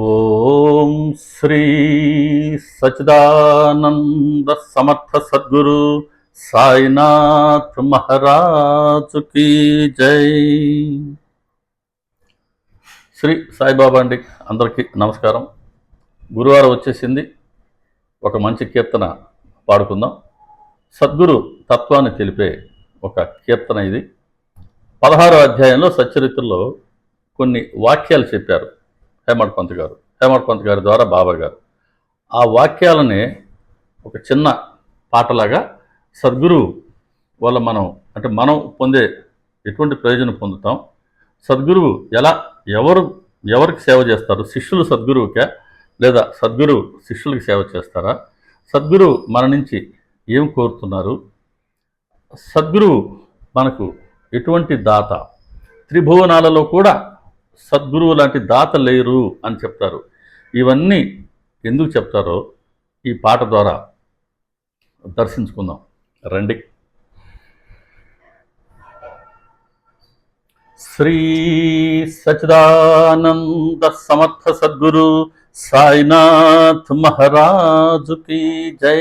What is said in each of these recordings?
ఓం శ్రీ సచిదానంద సమర్థ సద్గురు సాయినాథ్ మహారాజు కీ జై. శ్రీ సాయిబాబా అండి. అందరికీ నమస్కారం. గురువారం వచ్చేసింది. ఒక మంచి కీర్తన పాడుకుందాం. సద్గురు తత్వాన్ని తెలిపే ఒక కీర్తన ఇది. 16వ అధ్యాయంలో సచ్చరిత్రలో కొన్ని వాక్యాలు చెప్పారు హేమడ్ పంత్ గారి ద్వారా బాబా గారు. ఆ వాక్యాలనే ఒక చిన్న పాటలాగా సద్గురువు వల్ల మనం పొందే ఎటువంటి ప్రయోజనం పొందుతాం, సద్గురువు ఎవరికి సేవ చేస్తారు, శిష్యులు సద్గురువుకే లేదా సద్గురువు శిష్యులకి సేవ చేస్తారా, సద్గురువు మన నుంచి ఏం కోరుతున్నారు, సద్గురువు మనకు ఎటువంటి దాత, త్రిభువనాలలో కూడా సద్గురువు లాంటి దాత లేరు అని చెప్తారు. ఇవన్నీ ఎందుకు చెప్తారో ఈ పాట ద్వారా దర్శించుకుందాం రండి. శ్రీ సచిదానంద సమర్థ సద్గురు సాయినాథ్ మహారాజు కీ జై.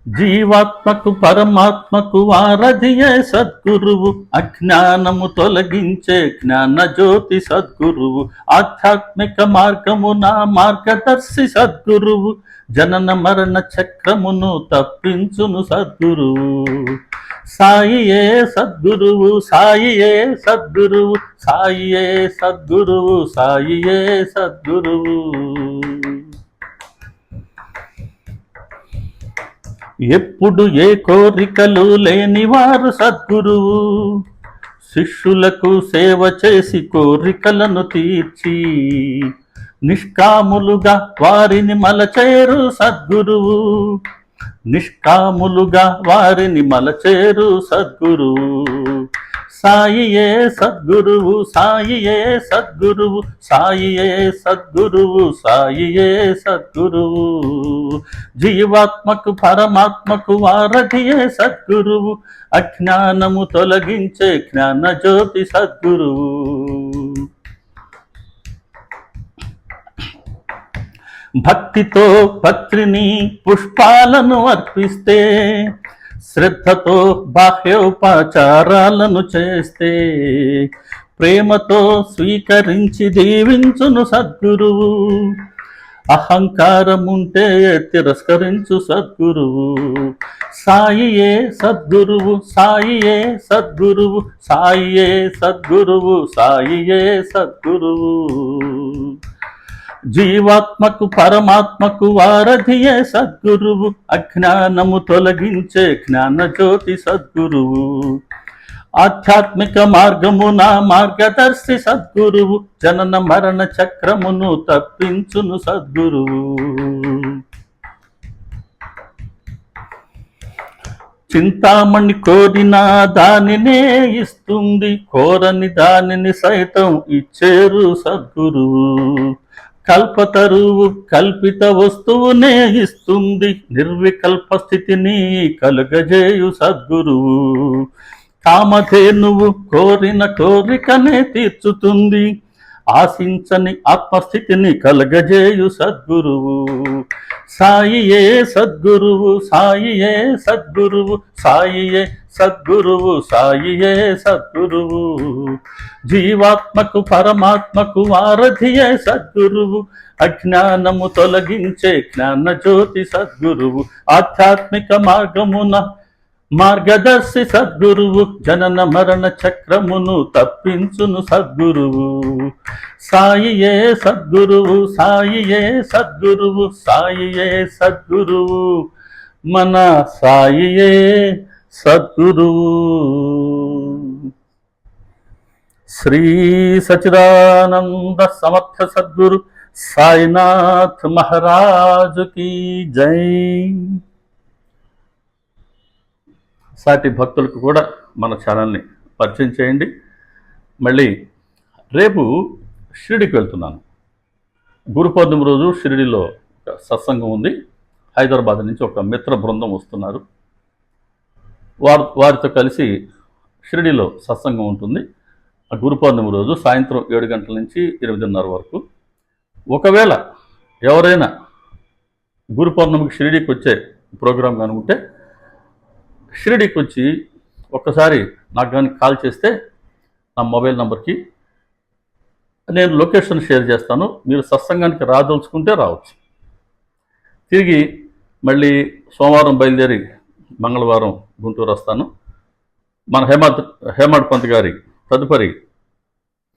జీవాత్మకు పరమాత్మకు వారధియే సద్గురువు, అజ్ఞానము తొలగించే జ్ఞాన జ్యోతి సద్గురువు, ఆధ్యాత్మిక మార్గమున మార్గదర్శి సద్గురువు, జనన మరణ చక్రమును తప్పించును సద్గురువు. సాయియే సద్గురువు, సాయియే సద్గురువు, సాయియే సద్గురువు, సాయియే సద్గురువు. ఎప్పుడు ఏ కోరికలు లేనివారు సద్గురువు, శిష్యులకు సేవ చేసి కోరికలను తీర్చి నిష్కాములుగా వారిని మలచేరు సద్గురువు, నిష్కాములుగా వారిని మలచేరు సద్గురువు. సాయియే సద్గురువు, సాయియే సద్గురువు, సాయియే సద్గురువు, సాయియే సద్గురువు. జీవాత్మకు పరమాత్మకు వారధియే సద్గురువు, అజ్ఞానము తొలగించే జ్ఞాన జ్యోతి సద్గురువు. భక్తితో పత్రిని పుష్పాలను అర్పిస్తే, శ్రద్ధతో బాహ్యోపచారాలను చేస్తే, ప్రేమతో స్వీకరించి దీవించును సద్గురువు, అహంకారముంటే తిరస్కరించు సద్గురువు. సాయియే సద్గురువు, సాయియే సద్గురువు, సాయియే సద్గురువు, సాయియే సద్గురువు. జీవాత్మకు పరమాత్మకు వారధియే సద్గురువు, అజ్ఞానము తొలగించే జ్ఞాన జ్యోతి సద్గురువు, ఆధ్యాత్మిక మార్గమున మార్గదర్శి సద్గురువు, జనన మరణ చక్రమును తప్పించును సద్గురువు. చింతామణి కోరిన దానినే ఇస్తుంది, కోరని దానిని సైతం ఇచ్చేరు సద్గురువు. కల్పతరువు కల్పిత వస్తువునే ఇస్తుంది, నిర్వికల్ప స్థితిని కలుగజేయు సద్గురువు. కామధేనువు కోరిన కోరికనే తీర్చుతుంది, ఆశించని ఆత్మస్థితిని కలుగజేయు సద్గురువు. సాయియే సద్గురువు, సాయియే సద్గురువు, సాయియే సద్గురువు, సాయియే సద్గురువు. జీవాత్మకు పరమాత్మకు వారధియే సద్గురువు, అజ్ఞానము తొలగించే జ్ఞాన జ్యోతి సద్గురువు, ఆధ్యాత్మిక మార్గమున మార్గదర్శి సద్గురువు, జనన మరణ చక్రమును తప్పించును సద్గురువు. సాయియే సద్గురువు, సాయియే సద్గురువు, సాయియే సద్గురువు, మన సాయియే సద్గురువు. శ్రీ సచిదానంద సమర్థ సద్గురు సాయినాథ్ మహారాజు కీ జై. సాటి భక్తులకు కూడా మన ఛానల్ని పరిచయం చేయండి. మళ్ళీ రేపు షిరిడికి వెళ్తున్నాను. గురు పౌర్ణమి రోజు షిరిడిలో ఒక సత్సంగం ఉంది. హైదరాబాద్ నుంచి ఒక మిత్ర బృందం వస్తున్నారు. వారితో కలిసి షిరిడిలో సత్సంగం ఉంటుంది. ఆ గురు పౌర్ణమి రోజు సాయంత్రం 7 గంటల నుంచి 8:30 వరకు ఒకవేళ ఎవరైనా గురు పౌర్ణమికి షిరిడీకి వచ్చే ప్రోగ్రాం కనుకుంటే షిరిడీకి వచ్చి ఒక్కసారి నాకు కానీ కాల్ చేస్తే నా మొబైల్ నంబర్కి నేను లొకేషన్ షేర్ చేస్తాను. మీరు సత్సంగానికి రాదలుచుకుంటే రావచ్చు. తిరిగి మళ్ళీ సోమవారం బయలుదేరి మంగళవారం గుంటూరు వస్తాను. మన హేమాడ్ పంత్ గారి తదుపరి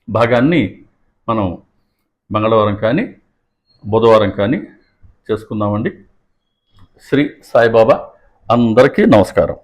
భాగాన్ని మనం మంగళవారం కానీ బుధవారం కానీ చేసుకుందామండి. శ్రీ సాయిబాబా అందరికీ నమస్కారం.